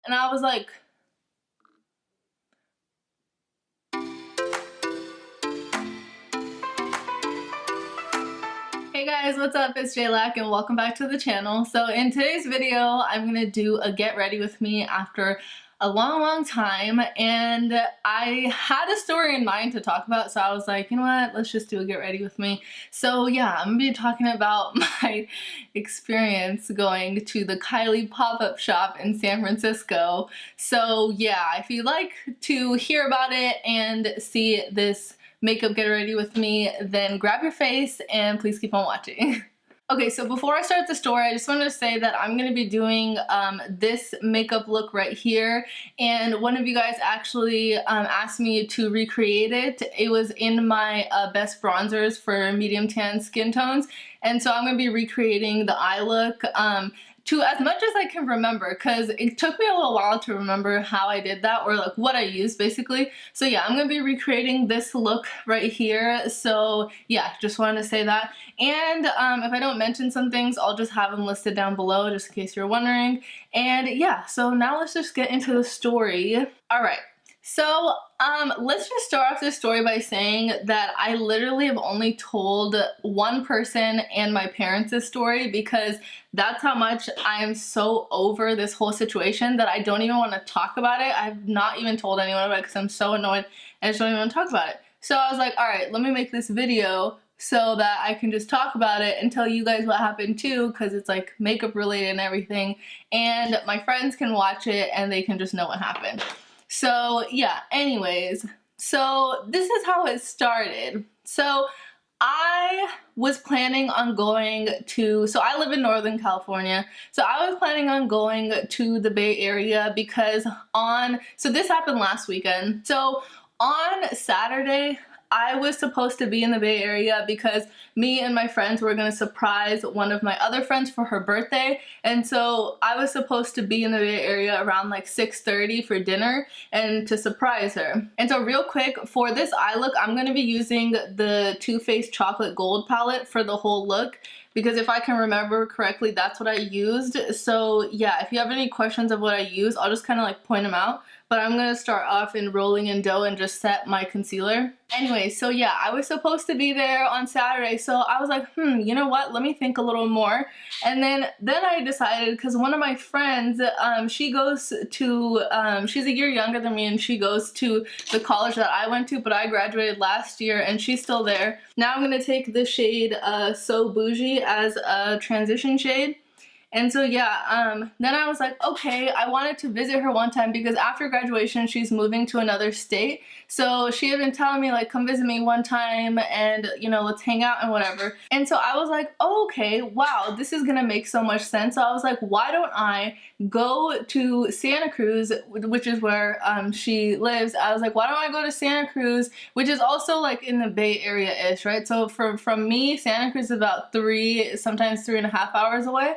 And I was like, hey guys, what's up? It's Lakh and welcome back to the channel. So in today's video, I'm gonna do a get ready with me after a long time, and I had a story in mind to talk about, so I was like, you know what, let's just do a get ready with me. So yeah, I'm gonna be talking about my experience going to the Kylie pop-up shop in San Francisco. So yeah, if you'd like to hear about it and see this makeup get ready with me, then grab your face and please keep on watching. Okay, so before I start the story, I just wanted to say that I'm going to be doing this makeup look right here, and one of you guys actually asked me to recreate it. It was in my best bronzers for medium tan skin tones, and so I'm going to be recreating the eye look to as much as I can remember, because it took me a little while to remember how I did that, or like what I used basically. So yeah, I'm gonna be recreating this look right here. So yeah, just wanted to say that. And if I don't mention some things, I'll just have them listed down below just in case you're wondering. And yeah, so now let's just get into the story. All right. So let's just start off this story by saying that I literally have only told one person and my parents this story, because that's how much I am so over this whole situation that I don't even want to talk about it. I've not even told anyone about it because I'm so annoyed and I just don't even want to talk about it. So I was like, all right, let me make this video so that I can just talk about it and tell you guys what happened too, because it's like makeup related and everything, and my friends can watch it and they can just know what happened. So yeah, anyways, so this is how it started. So I was planning on going to, so I live in Northern California, so I was planning on going to the Bay Area because so this happened last weekend. So on Saturday, I was supposed to be in the Bay Area because me and my friends were going to surprise one of my other friends for her birthday, and so I was supposed to be in the Bay Area around like 6:30 for dinner and to surprise her. And so real quick, for this eye look, I'm going to be using the Too Faced Chocolate Gold palette for the whole look, because if I can remember correctly, that's what I used. So yeah, if you have any questions of what I use, I'll just kind of like point them out. But I'm going to start off in Rolling in Dough and just set my concealer. Anyway, so yeah, I was supposed to be there on Saturday, so I was like, you know what, let me think a little more. And then I decided, because one of my friends, she goes to, she's a year younger than me, and she goes to the college that I went to, but I graduated last year and she's still there. Now I'm going to take the shade So Bougie as a transition shade. And so yeah, then I was like, okay, I wanted to visit her one time because after graduation she's moving to another state. So she had been telling me like, come visit me one time and, you know, let's hang out and whatever. And so I was like, oh, okay, wow, this is gonna make so much sense. So I was like, why don't I go to Santa Cruz, which is where she lives. I was like, why don't I go to Santa Cruz, which is also like in the Bay Area-ish, right? So from me, Santa Cruz is about 3, sometimes 3.5 hours away.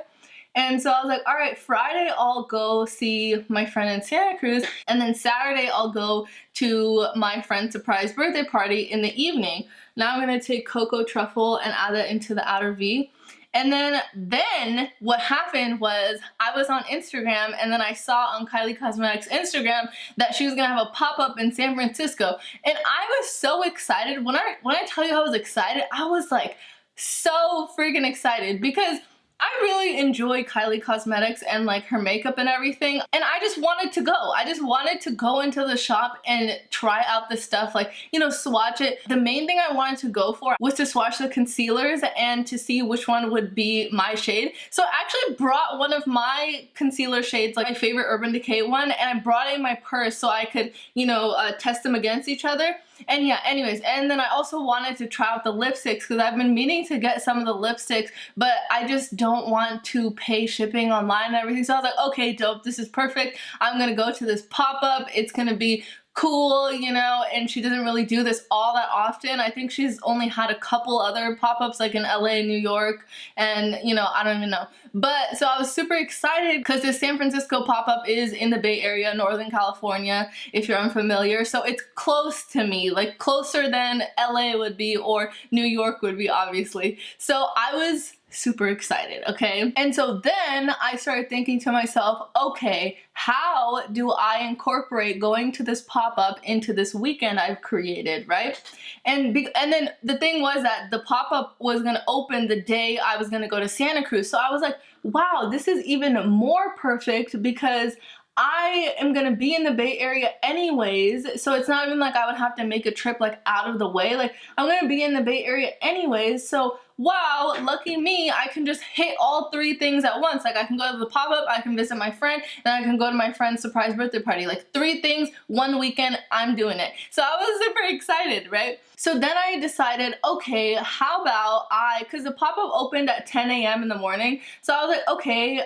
And so I was like, all right, Friday I'll go see my friend in Santa Cruz, and then Saturday I'll go to my friend's surprise birthday party in the evening. Now I'm going to take Cocoa Truffle and add that into the outer V. And then what happened was I was on Instagram, and then I saw on Kylie Cosmetics Instagram that she was going to have a pop-up in San Francisco. And I was so excited. When I tell you I was excited, I was like so freaking excited, because I really enjoy Kylie Cosmetics and like her makeup and everything, and I just wanted to go. I just wanted to go into the shop and try out the stuff, like, you know, swatch it. The main thing I wanted to go for was to swatch the concealers and to see which one would be my shade. So I actually brought one of my concealer shades, like my favorite Urban Decay one, and I brought it in my purse so I could, you know, test them against each other. And yeah, anyways, and then I also wanted to try out the lipsticks because I've been meaning to get some of the lipsticks, but I just don't want to pay shipping online and everything. So I was like, okay, dope, this is perfect. I'm gonna go to this pop-up. It's gonna be cool, you know, and she doesn't really do this all that often. I think she's only had a couple other pop-ups like in LA, New York, and you know, I don't even know. But so I was super excited because the San Francisco pop-up is in the Bay Area, Northern California, if you're unfamiliar. So it's close to me, like closer than LA would be or New York would be, obviously. So I was super excited, okay? And so then I started thinking to myself, okay, how do I incorporate going to this pop-up into this weekend I've created, right? And then the thing was that the pop-up was gonna open the day I was gonna go to Santa Cruz. So I was like, wow, this is even more perfect because I am gonna be in the Bay Area anyways, so it's not even like I would have to make a trip like out of the way. Like, I'm gonna be in the Bay Area anyways, so wow, lucky me, I can just hit all 3 things at once. Like, I can go to the pop-up, I can visit my friend, and I can go to my friend's surprise birthday party. Like, 3 things, 1 weekend, I'm doing it. So I was super excited, right? So then I decided, okay, how about cause the pop-up opened at 10 a.m. in the morning, so I was like, okay,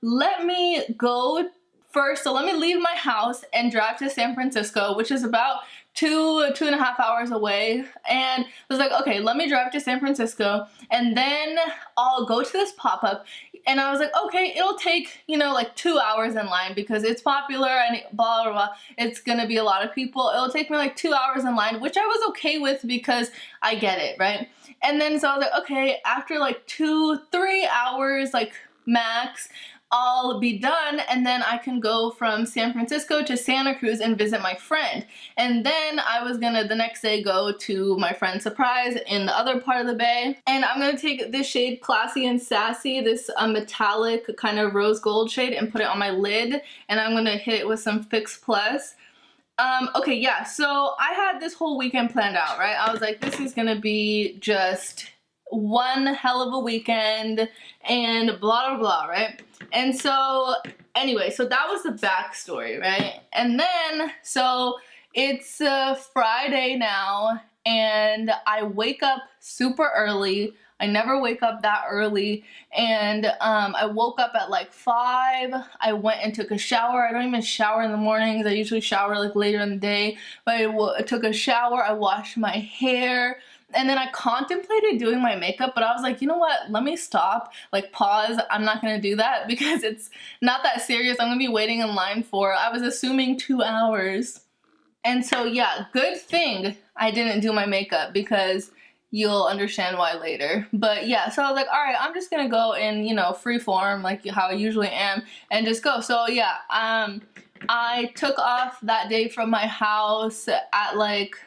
let me go first, so let me leave my house and drive to San Francisco, which is about 2.5 hours away. And I was like, okay, let me drive to San Francisco and then I'll go to this pop-up. And I was like, okay, it'll take, you know, like 2 hours in line because it's popular and blah, blah, blah. It's gonna be a lot of people. It'll take me like 2 hours in line, which I was okay with because I get it, right? And then so I was like, okay, after like 2-3 hours, like max, I'll be done, and then I can go from San Francisco to Santa Cruz and visit my friend. And then I was gonna the next day go to my friend's surprise in the other part of the Bay. And I'm gonna take this shade Classy and Sassy, this metallic kind of rose gold shade, and put it on my lid. And I'm gonna hit it with some Fix Plus. Okay, yeah, so I had this whole weekend planned out, right? I was like, this is gonna be just one hell of a weekend and blah, blah, blah, right? And so anyway, so that was the backstory, right? And then, so it's Friday now, and I wake up super early. I never wake up that early, and I woke up at like 5. I went and took a shower. I don't even shower in the mornings. I usually shower like later in the day, but I took a shower. I washed my hair. And then I contemplated doing my makeup, but I was like, you know what, let me stop, like pause, I'm not gonna do that because it's not that serious. I'm gonna be waiting in line for, I was assuming 2 hours. And so yeah, good thing I didn't do my makeup because you'll understand why later. But yeah, so I was like, all right, I'm just gonna go in, you know, free form like how I usually am and just go. So yeah, I took off that day from my house at like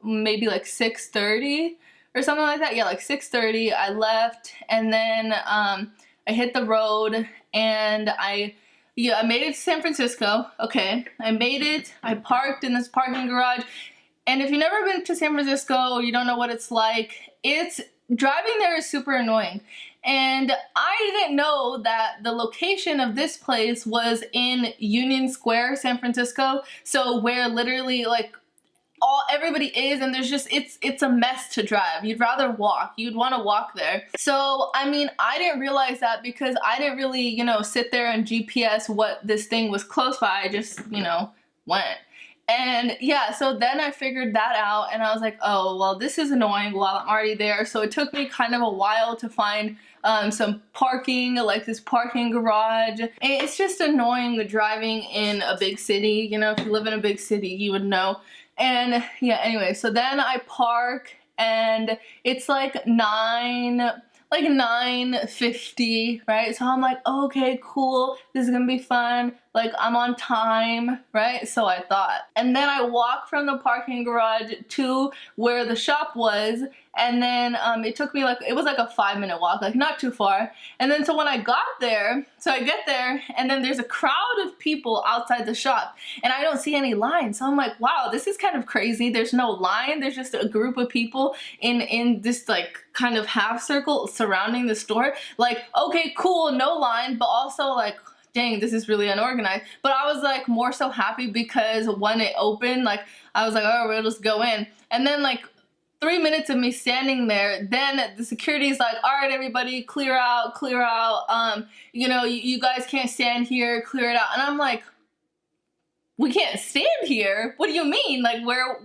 maybe like 6:30 or something like that. Yeah, like 6:30 I left, and then I hit the road, and I made it to San Francisco. Okay, I made it. I parked in this parking garage, and if you've never been to San Francisco or you don't know what it's like, it's driving there is super annoying. And I didn't know that the location of this place was in Union Square, San Francisco, so where literally like everybody is, and there's just it's a mess to drive. You'd rather walk. You'd want to walk there. So I mean, I didn't realize that because I didn't really, you know, sit there and GPS what this thing was close by. I just, you know, went. And yeah, so then I figured that out, and I was like, oh well, this is annoying while I'm already there. So it took me kind of a while to find some parking, like this parking garage. And it's just annoying driving in a big city. You know, if you live in a big city, you would know. And yeah, anyway, so then I park, and it's like 9:50, right? So I'm like, okay, cool, this is gonna be fun, like I'm on time, right? So I thought. And then I walk from the parking garage to where the shop was, and then it took me like, it was like a 5-minute walk, like not too far. And then so when I got there, so I get there, and then there's a crowd of people outside the shop, and I don't see any line. So I'm like, wow, this is kind of crazy. There's no line, there's just a group of people in this like kind of half circle surrounding the store. Like, okay, cool, no line, but also like, dang, this is really unorganized. But I was like more so happy because when it opened, like I was like, oh, we'll just go in. And then like 3 minutes of me standing there, then the security's like, all right, everybody, clear out, you know, you guys can't stand here, clear it out. And I'm like, we can't stand here? What do you mean? Like, where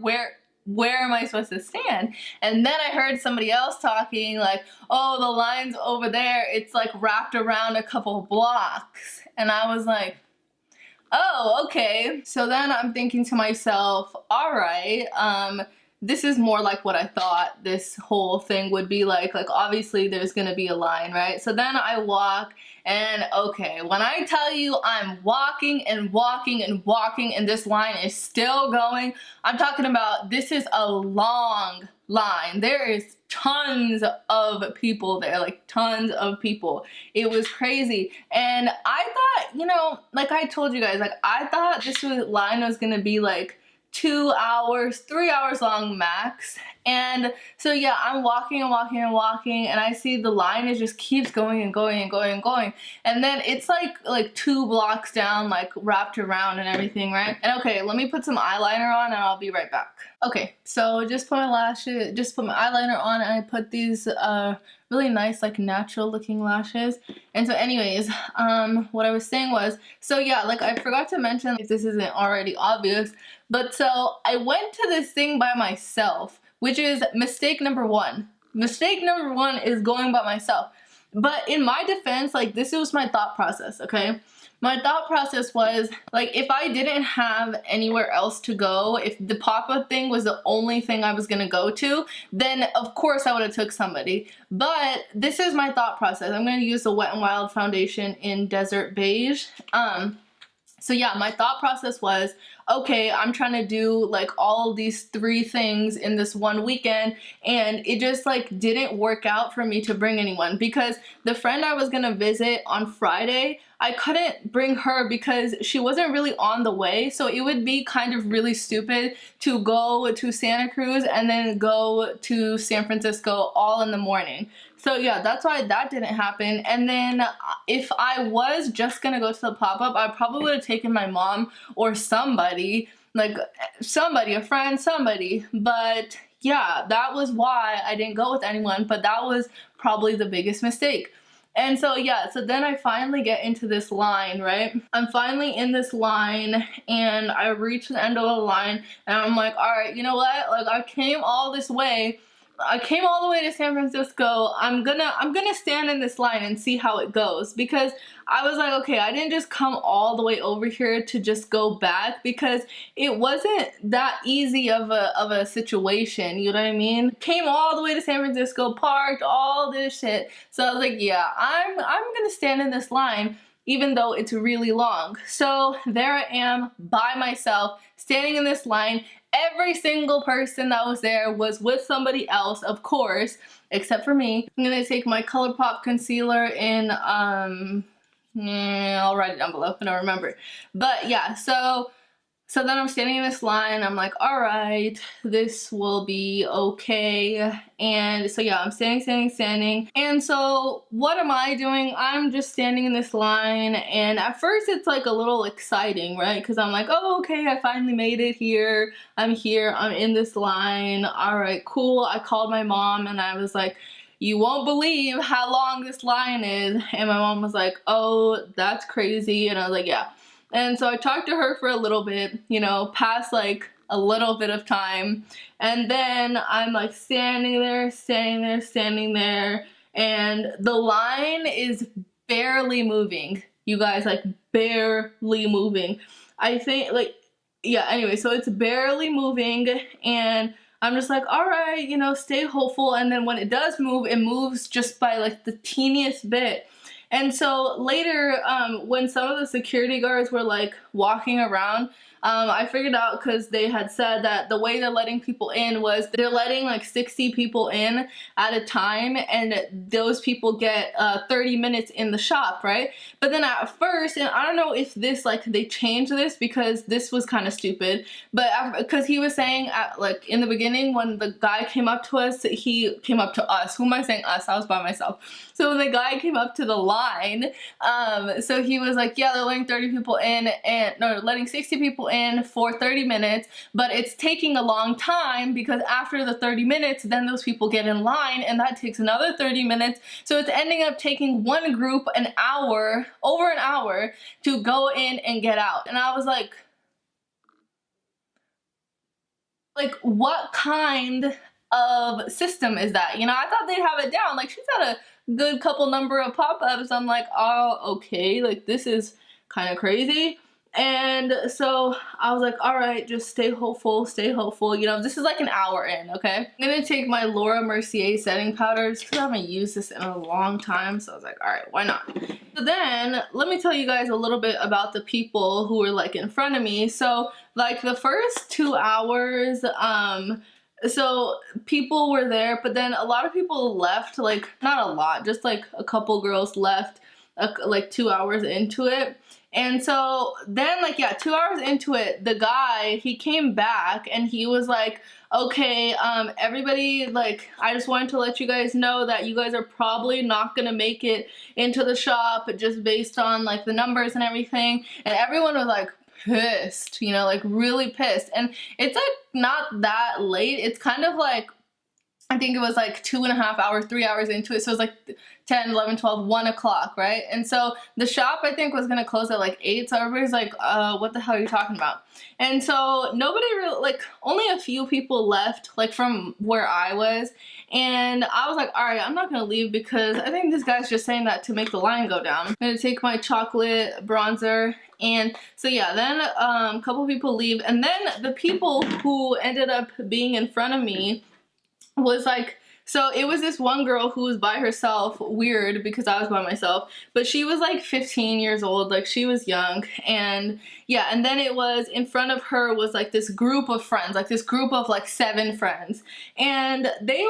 am I supposed to stand? And then I heard somebody else talking like, oh, the line's over there, it's like wrapped around a couple blocks. And I was like, oh, okay. So then I'm thinking to myself, all right, this is more like what I thought this whole thing would be like obviously there's gonna be a line, right? So then I walk, and okay, when I tell you I'm walking and walking and walking and this line is still going, I'm talking about this is a long line. There is tons of people there, like tons of people. It was crazy. And I thought, you know, like I told you guys, like I thought line was gonna be like 2 hours, 3 hours long max. And so yeah, I'm walking and walking and walking, and I see the line is just keeps going and going and going and going, and then it's like 2 blocks down, like wrapped around and everything, right? And okay, let me put some eyeliner on and I'll be right back. Okay, so just put my eyeliner on, and I put these really nice, like natural looking lashes. And so anyways, what I was saying was, so yeah, like I forgot to mention, if this isn't already obvious, but so I went to this thing by myself, which is mistake number one. Mistake number one is going by myself. But in my defense, like this was my thought process, okay? My thought process was, like, if I didn't have anywhere else to go, if the pop-up thing was the only thing I was gonna go to, then of course I would have took somebody. But this is my thought process. I'm gonna use the Wet n Wild foundation in Desert Beige. So yeah, my thought process was, okay, I'm trying to do like all these 3 things in this one weekend, and it just like didn't work out for me to bring anyone, because the friend I was gonna visit on Friday, I couldn't bring her because she wasn't really on the way, so it would be kind of really stupid to go to Santa Cruz and then go to San Francisco all in the morning. So yeah, that's why that didn't happen. And then if I was just gonna go to the pop-up, I probably would have taken my mom or somebody, like somebody, a friend, somebody. But yeah, that was why I didn't go with anyone, but that was probably the biggest mistake. And so yeah, so then I finally get into this line, right? I'm finally in this line, and I reach the end of the line, and I'm like, all right, you know what? Like I came all this way. I came all the way to San Francisco. I'm gonna stand in this line and see how it goes, because I was like, okay, I didn't just come all the way over here to just go back, because it wasn't that easy of a situation, you know what I mean? Came all the way to San Francisco, parked, all this shit. So I was like, yeah, I'm gonna stand in this line even though it's really long. So there I am by myself, standing in this line. Every single person that was there was with somebody else, of course, except for me. I'm gonna take my Colourpop concealer in, I'll write it down below, I don't remember. But yeah, so then I'm standing in this line, I'm like, all right, this will be okay. And so yeah, I'm standing. And so what am I doing? I'm just standing in this line, and at first it's like a little exciting, right? Because I'm like, oh, okay, I finally made it here. I'm in this line. All right, cool. I called my mom and I was like, you won't believe how long this line is. And my mom was like, oh, that's crazy. And I was like, yeah. And so I talked to her for a little bit, you know, past like a little bit of time. And then I'm like standing there, and the line is barely moving. You guys, like barely moving. I think like, yeah, anyway, so it's barely moving, and I'm just like, all right, you know, stay hopeful. And then when it does move, it moves just by like the teeniest bit. And so later, when some of the security guards were like walking around, I figured out, because they had said that the way they're letting people in was they're letting like 60 people in at a time, and those people get 30 minutes in the shop, right? But then at first, and I don't know if this, like, they changed this, because this was kind of stupid, but because he was saying like in the beginning when the guy came up to us, he came up to us. Who am I saying us? I was by myself. So when the guy came up to the line, so he was like, yeah, they're letting 30 people in, and no, letting 60 people in for 30 minutes, but it's taking a long time, because after the 30 minutes, then those people get in line, and that takes another 30 minutes. So it's ending up taking one group an hour, over an hour, to go in and get out. And I was like, what kind of system is that? You know, I thought they'd have it down. Like, she's had a good couple number of pop-ups. I'm like, oh, okay, like this is kind of crazy. And so I was like, all right, just stay hopeful, you know, this is like an hour in, okay? I'm gonna take my Laura Mercier setting powder just because I haven't used this in a long time, so I was like, all right, why not? So then let me tell you guys a little bit about the people who were like in front of me. So like the first 2 hours, so people were there, but then a lot of people left, like not a lot, just like a couple girls left like 2 hours into it. And so then like, yeah, 2 hours into it, the guy, he came back and he was like, okay, everybody, like, I just wanted to let you guys know that you guys are probably not gonna make it into the shop just based on like the numbers and everything. And everyone was like pissed, you know, like really pissed. And it's like not that late. It's kind of like, I think it was like 2.5 hours, 3 hours into it. So it was like 10, 11, 12, 1 o'clock, right? And so the shop, I think, was gonna close at like 8. So everybody's like, what the hell are you talking about? And so nobody really, like, only a few people left, like from where I was. And I was like, all right, I'm not gonna leave because I think this guy's just saying that to make the line go down. I'm gonna take my chocolate bronzer. And so yeah, then a couple people leave. And then the people who ended up being in front of me was like, so it was this one girl who was by herself, weird because I was by myself, but she was like 15 years old, like she was young. And yeah, and then it was in front of her was like this group of friends, like this group of like 7 friends, and they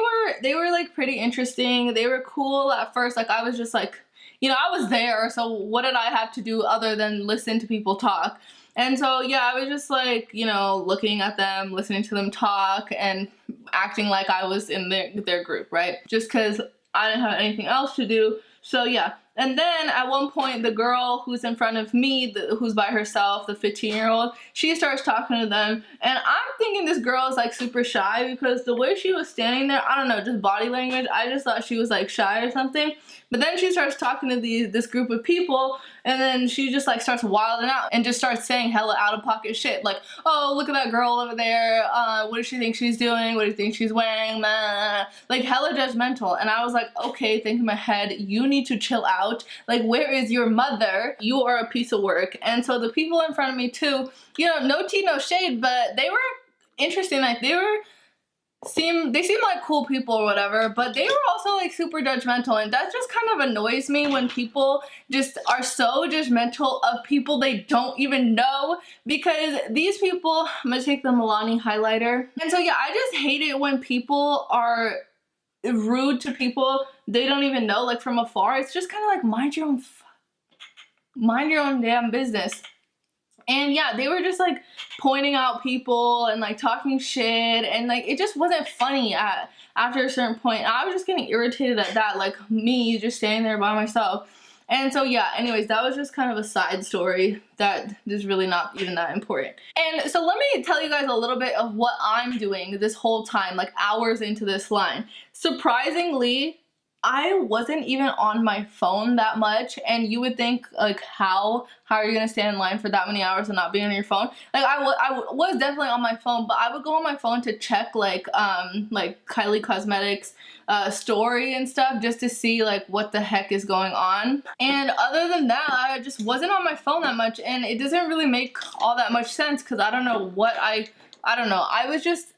were like pretty interesting. They were cool at first. Like I was just like, you know, I was there, so what did I have to do other than listen to people talk? And so, yeah, I was just like, you know, looking at them, listening to them talk, and acting like I was in their group, right? Just because I didn't have anything else to do. So, yeah. And then at one point, the girl who's in front of me, who's by herself, the 15-year-old, she starts talking to them. And I'm thinking this girl is like super shy because the way she was standing there, I don't know, just body language, I just thought she was like shy or something. But then she starts talking to this group of people, and then she just like starts wilding out and just starts saying hella out of pocket shit. Like, oh, look at that girl over there. What does she think she's doing? What do you think she's wearing? Nah. Like hella judgmental. And I was like, okay, think in my head, you need to chill out. Like, where is your mother? You are a piece of work. And so the people in front of me too, you know, no tea, no shade, but they were interesting. Like they seemed like cool people or whatever, but they were also like super judgmental, and that just kind of annoys me when people just are so judgmental of people they don't even know, because these people, I'm gonna take the Milani highlighter, and so yeah, I just hate it when people are rude to people they don't even know, like from afar. It's just kind of like mind your own damn business. And yeah, they were just like pointing out people and like talking shit, and like it just wasn't funny after a certain point. I was just getting irritated at that, like me just standing there by myself. And so yeah, anyways, that was just kind of a side story that is really not even that important. And so let me tell you guys a little bit of what I'm doing this whole time, like hours into this line. Surprisingly, I wasn't even on my phone that much, and you would think like how are you gonna stand in line for that many hours and not be on your phone? Like I was definitely on my phone, but I would go on my phone to check like Kylie Cosmetics story and stuff just to see like what the heck is going on. And other than that, I just wasn't on my phone that much, and it doesn't really make all that much sense because I don't know what I don't know.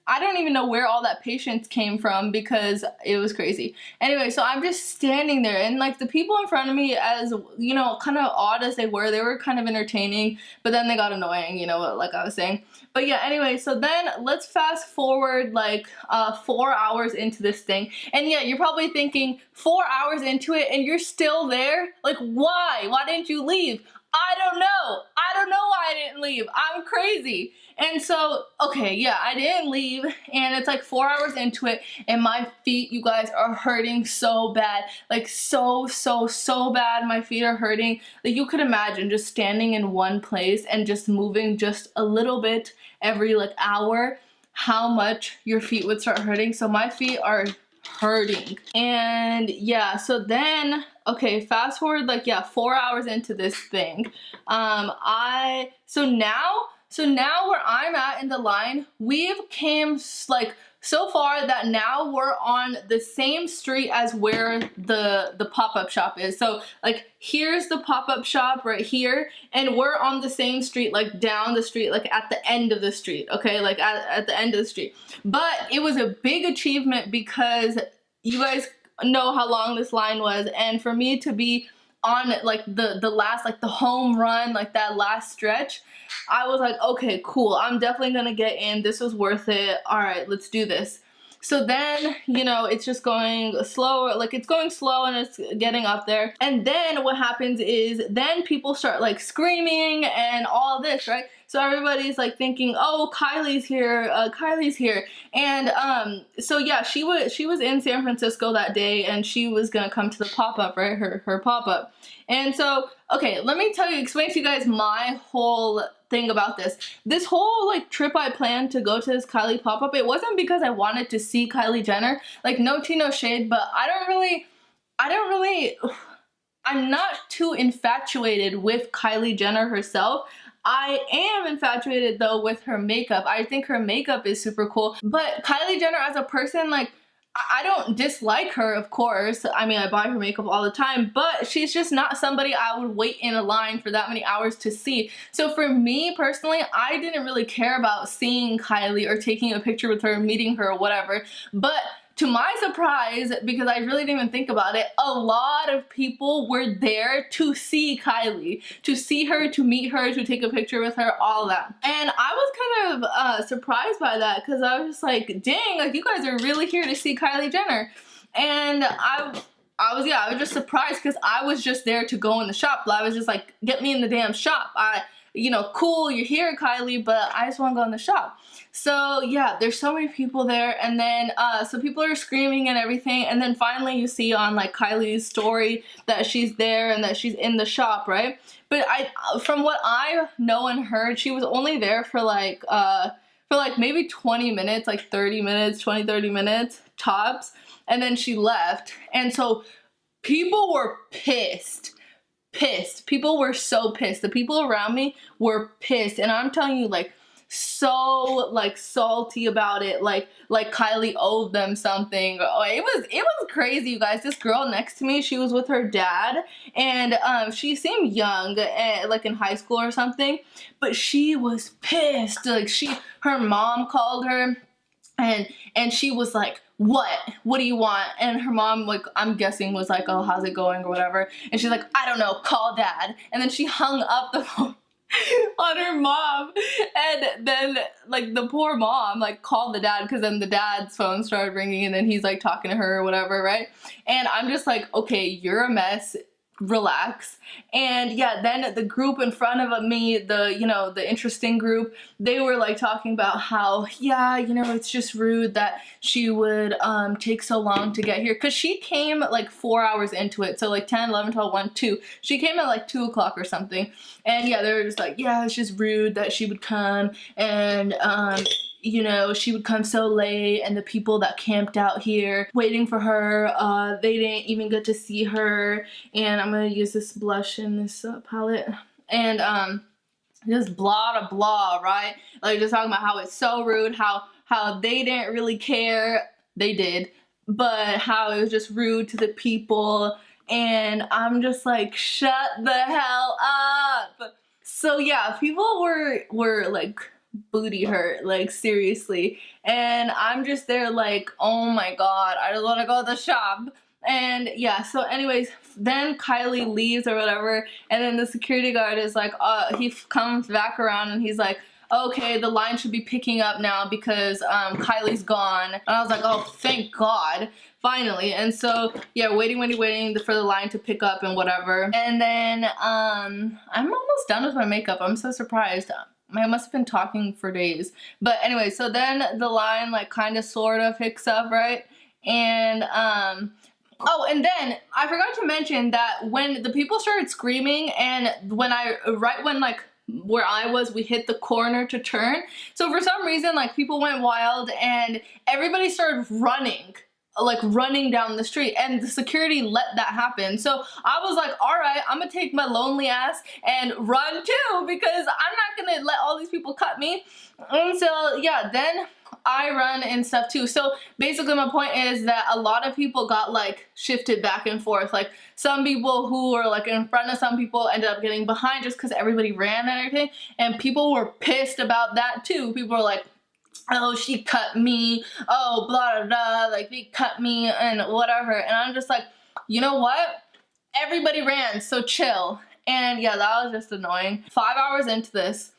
I don't even know where all that patience came from because it was crazy. Anyway, so I'm just standing there, and like the people in front of me, as you know, kind of odd as they were kind of entertaining, but then they got annoying, you know, like I was saying. But yeah, anyway, so then let's fast forward like 4 hours into this thing. And yeah, you're probably thinking 4 hours into it and you're still there? Like why? Why didn't you leave? I don't know. I don't know why I didn't leave. I'm crazy. And so, okay, yeah, I didn't leave, and it's like 4 hours into it, and my feet, you guys, are hurting so bad. Like so bad. My feet are hurting. Like you could imagine just standing in one place and just moving just a little bit every like hour, how much your feet would start hurting. So my feet are hurting. And yeah, so then, okay, fast forward like, yeah, 4 hours into this thing. So now where I'm at in the line, we've came like so far that now we're on the same street as where the pop-up shop is. So like here's the pop-up shop right here, and we're on the same street, like down the street, like at the end of the street, okay, like at the end of the street. But it was a big achievement because you guys know how long this line was, and for me to be on like the last, like the home run, like that last stretch, I was like, okay, cool, I'm definitely gonna get in, this was worth it, all right, let's do this. So then, you know, it's just going slow, like it's going slow and it's getting up there. And then what happens is then people start like screaming and all this, right? So everybody's like thinking, oh, Kylie's here, Kylie's here. And so yeah, she was in San Francisco that day, and she was gonna come to the pop-up, right? Her pop-up. And so, okay, let me explain to you guys my whole thing about this. This whole like trip I planned to go to this Kylie pop-up, it wasn't because I wanted to see Kylie Jenner. Like no tea, no shade, but I'm not too infatuated with Kylie Jenner herself. I am infatuated though with her makeup. I think her makeup is super cool. But Kylie Jenner as a person, like, I don't dislike her, of course. I mean, I buy her makeup all the time, but she's just not somebody I would wait in a line for that many hours to see. So for me personally, I didn't really care about seeing Kylie or taking a picture with her, meeting her or whatever. But to my surprise, because I really didn't even think about it, a lot of people were there to see Kylie, to see her, to meet her, to take a picture with her, all that. And I was kind of surprised by that, because I was just like, dang, like you guys are really here to see Kylie Jenner. And I was just surprised, because I was just there to go in the shop. I was just like, get me in the damn shop. You know, cool, you're here, Kylie, but I just want to go in the shop. So yeah, there's so many people there, and then so people are screaming and everything, and then finally you see on like Kylie's story that she's there and that she's in the shop, right? But from what I know and heard, she was only there for like maybe 20 minutes, like 30 minutes, 20-30 minutes tops, and then she left. And so people were pissed. People were so pissed. The people around me were pissed, and I'm telling you, like, so like salty about it, like Kylie owed them something. Oh, it was crazy, you guys. This girl next to me, she was with her dad, and she seemed young, like in high school or something, but she was pissed. Like her mom called her, and she was like, what do you want? And her mom, like, I'm guessing was like, oh, how's it going or whatever, and she's like, I don't know, call dad. And then she hung up the phone on her mom, and then like the poor mom like called the dad, because then the dad's phone started ringing, and then he's like talking to her or whatever, right? And I'm just like, okay, you're a mess, relax. And yeah, then the group in front of me, the interesting group, they were like talking about how, yeah, you know, it's just rude that she would take so long to get here, because she came like 4 hours into it. So like 10, 11, 12, 1, 2, she came at like 2 o'clock or something. And yeah, they were just like, yeah, it's just rude that she would come, and you know, she would come so late, and the people that camped out here waiting for her, they didn't even get to see her. And I'm gonna use this blush in this palette, and just blah blah blah, right? Like just talking about how it's so rude, how they didn't really care, they did, but how it was just rude to the people. And I'm just like, shut the hell up. So yeah, people were like booty hurt, like seriously, and I'm just there like, oh my god, I just want to go to the shop. And yeah, so anyways, then Kylie leaves or whatever, and then the security guard is like, he comes back around and he's like, okay, the line should be picking up now because Kylie's gone. And I was like, oh, thank God, finally. And so yeah, waiting for the line to pick up and whatever. And then I'm almost done with my makeup. I'm so surprised. I must have been talking for days. But anyway, so then the line like kind of sort of picks up, right? And oh, and then I forgot to mention that when the people started screaming, and when like where I was, we hit the corner to turn. So for some reason, like people went wild and everybody started running like running down the street, and the security let that happen. So I was like, all right, I'm gonna take my lonely ass and run too, because I'm not gonna let all these people cut me. And so yeah, then I run and stuff too. So basically my point is that a lot of people got like shifted back and forth. Like some people who were like in front of some people ended up getting behind just because everybody ran and everything. And people were pissed about that too. People were like, oh, she cut me, oh, blah, blah, blah, like they cut me and whatever. And I'm just like, you know what? Everybody ran, so chill. And yeah, that was just annoying. 5 hours into this,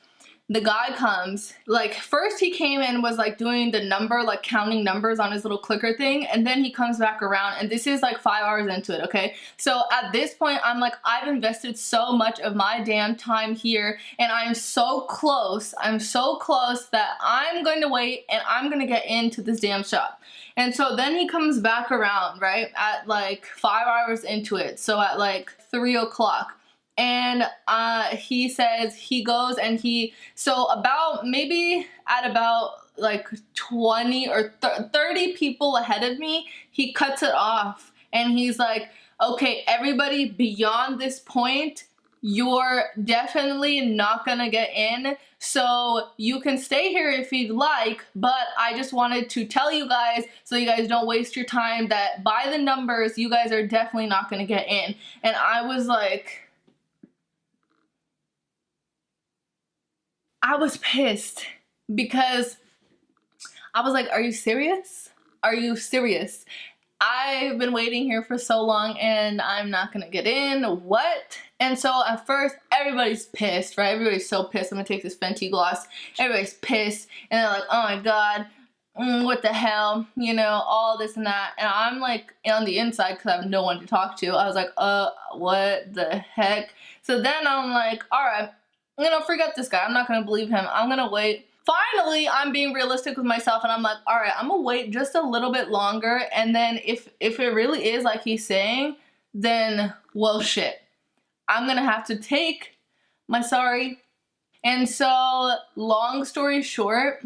the guy comes, like first he came in, was like doing the number, like counting numbers on his little clicker thing, and then he comes back around, and this is like 5 hours into it, okay? So at this point, I'm like, I've invested so much of my damn time here, and I'm so close that I'm going to wait, and I'm gonna get into this damn shop. And so then he comes back around, right, at like 5 hours into it, so at like 3 o'clock. And he says he goes and so about maybe at about like 20 or 30 people ahead of me, he cuts it off and he's like, okay, everybody beyond this point, you're definitely not gonna get in, so you can stay here if you'd like, but I just wanted to tell you guys so you guys don't waste your time that by the numbers, you guys are definitely not gonna get in. And I was like, I was pissed because I was like, are you serious? Are you serious? I've been waiting here for so long and I'm not gonna get in, what? And so at first, everybody's pissed, right? Everybody's so pissed. I'm gonna take this Fenty gloss. Everybody's pissed and they're like, oh my God, what the hell? You know, all this and that. And I'm like on the inside because I have no one to talk to. I was like, what the heck? So then I'm like, all right, you know, forget this guy. I'm not gonna believe him. I'm gonna wait. Finally, I'm being realistic with myself and I'm like, all right, I'm gonna wait just a little bit longer, and then if it really is like he's saying, then well shit, I'm gonna have to take my sorry. And so long story short,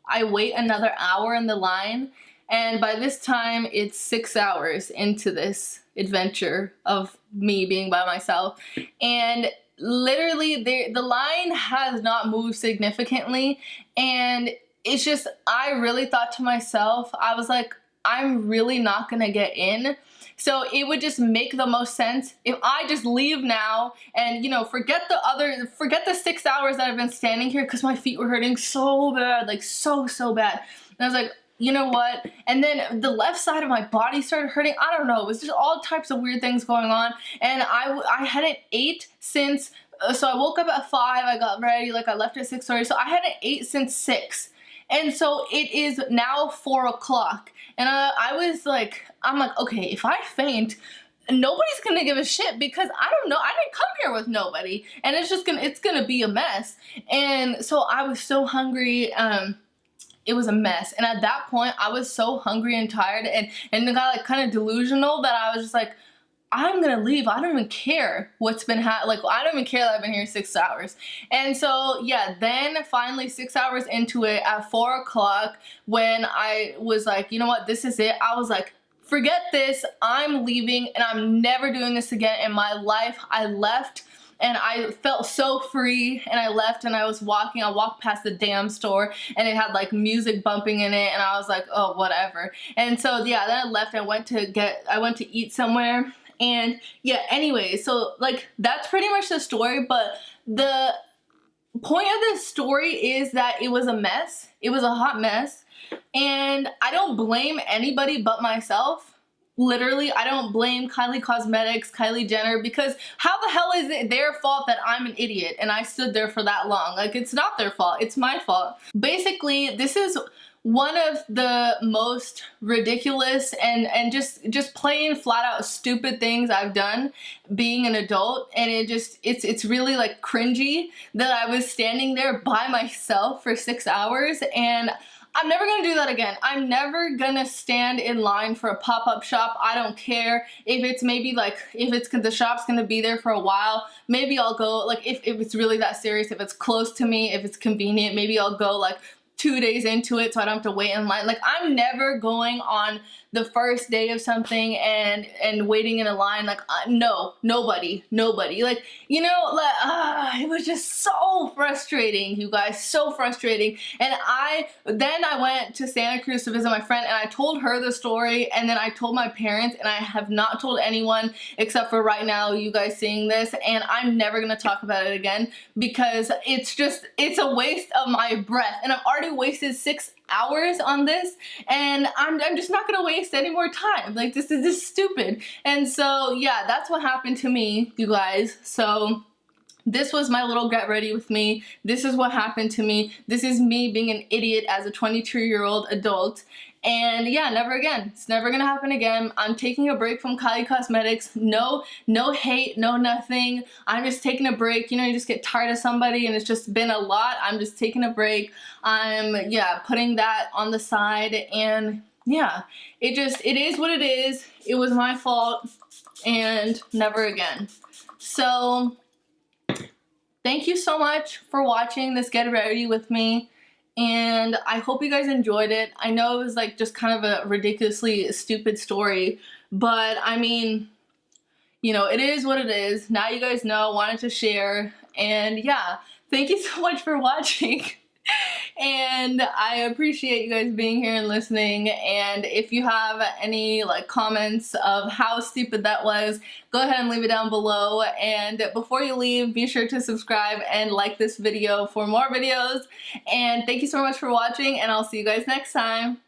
I wait another hour in the line, and by this time it's 6 hours into this adventure of me being by myself, and literally the line has not moved significantly. And it's just, I really thought to myself, I was like, I'm really not gonna get in. So it would just make the most sense if I just leave now and, you know, forget the 6 hours that I've been standing here, because my feet were hurting so bad, like so bad. And I was like, you know what? And then the left side of my body started hurting. I don't know. It was just all types of weird things going on. And I hadn't ate since, so I woke up at 5, I got ready, like I left at 6:30. So I hadn't ate since 6. And so it is now 4 o'clock. And I was like, I'm like, okay, if I faint, nobody's gonna give a shit, because I don't know, I didn't come here with nobody. And it's gonna be a mess. And so I was so hungry. It was a mess. And at that point, I was so hungry and tired and got like kind of delusional that I was just like, I'm gonna leave. I don't even care what's been like, I don't even care that I've been here 6 hours. And so yeah, then finally 6 hours into it at 4 o'clock, when I was like, you know what, this is it. I was like, forget this, I'm leaving and I'm never doing this again in my life. I left. And I felt so free, and I left, and I walked past the damn store, and it had like music bumping in it, and I was like, oh, whatever. And so yeah, then I left, I went to eat somewhere, and yeah, anyway, so like that's pretty much the story. But the point of this story is that it was a mess. It was a hot mess, and I don't blame anybody but myself. Literally, I don't blame Kylie Cosmetics, Kylie Jenner, because how the hell is it their fault that I'm an idiot and I stood there for that long? Like, it's not their fault, it's my fault. Basically, this is one of the most ridiculous and just plain flat out stupid things I've done being an adult, and it's really like cringy that I was standing there by myself for 6 hours. And I'm never gonna do that again. I'm never gonna stand in line for a pop-up shop. I don't care if it's maybe like, if the shop's gonna be there for a while, maybe I'll go, like if it's really that serious, if it's close to me, if it's convenient, maybe I'll go like 2 days into it so I don't have to wait in line. Like, I'm never going on the first day of something and waiting in a line. Like, no, nobody. Like, you know, like, it was just so frustrating, you guys, so frustrating. And then I went to Santa Cruz to visit my friend, and I told her the story, and then I told my parents, and I have not told anyone except for right now, you guys seeing this, and I'm never gonna talk about it again because it's a waste of my breath, and I've already wasted 6 hours on this, and I'm just not gonna waste any more time. Like, this is just stupid. And so yeah, that's what happened to me, you guys. So this was my little get ready with me. This is what happened to me. This is me being an idiot as a 22-year-old adult. And yeah, never again. It's never gonna happen again. I'm taking a break from Kylie Cosmetics. No hate, no nothing. I'm just taking a break. You know, you just get tired of somebody and it's just been a lot. I'm just taking a break. I'm, yeah, putting that on the side, and yeah, it is what it is. It was my fault, and never again. So thank you so much for watching this get ready with me, and I hope you guys enjoyed it. I know it was like just kind of a ridiculously stupid story, but I mean, you know, it is what it is. Now you guys know, wanted to share, and yeah, thank you so much for watching. And I appreciate you guys being here and listening, and if you have any like comments of how stupid that was, go ahead and leave it down below. And before you leave, be sure to subscribe and like this video for more videos. And thank you so much for watching, and I'll see you guys next time.